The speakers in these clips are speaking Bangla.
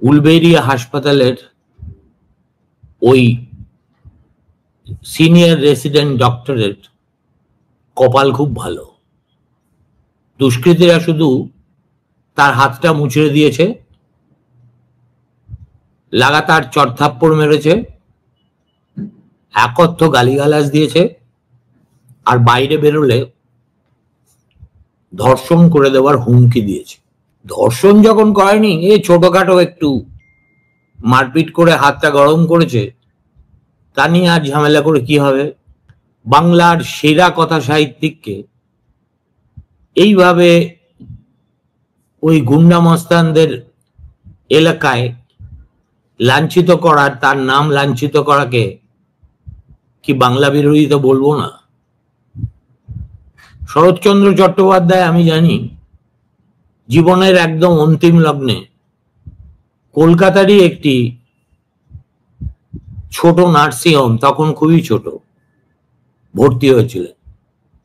উলবেড়িয়া হাসপাতালের ওই সিনিয়র রেসিডেন্ট ডক্টরের কপাল খুব ভালো। দুষ্কৃতীরা শুধু তার হাতটা মুচড়ে দিয়েছে, লাগাতার চড়থাপ্পড় মেরেছে, একত্র গালিগালাজ দিয়েছে, আর বাইরে বেরোলে ধর্ষণ করে দেওয়ার হুমকি দিয়েছে। ধর্ষণ যখন করেনি, ছোটখাটো একটু মারপিট করে হাতটা গরম করেছে, তা নিয়ে আর ঝামেলা করে কি হবে? বাংলার সেরা কথা সাহিত্যিককে এইভাবে ওই গুন্ডা মস্তানদের এলাকায় লাঞ্ছিত করার, তার নাম লাঞ্ছিত করাকে কি বাংলা বিরোধিতা বলবো না? শরৎচন্দ্র চট্টোপাধ্যায়, আমি জানি, জীবনের একদম অন্তিম লগ্নে কলকাতারই একটি ছোট নার্সিংহোম, তখন খুবই ছোট, ভর্তি হয়েছিলেন।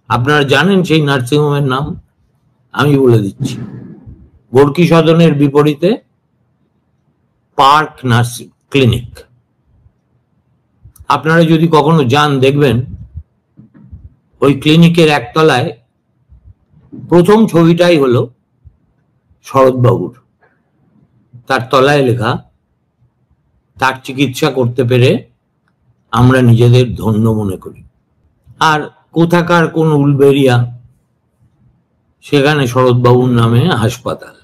আপনারা জানেন সেই নার্সিংহোমের নাম? আমি বলে দিচ্ছি, গোর্কি সদনের বিপরীতে পার্ক নার্সিং ক্লিনিক। আপনারা যদি কখনো যান, দেখবেন ওই ক্লিনিকের একতলায় প্রথম ছবিটাই হলো শরৎবাবুর, তার তলায় লেখা, তার চিকিৎসা করতে পেরে আমরা নিজেদের ধন্য মনে করি। আর কোথাকার কোন উলবেড়িয়া, সেখানে শরৎবাবুর নামে হাসপাতাল।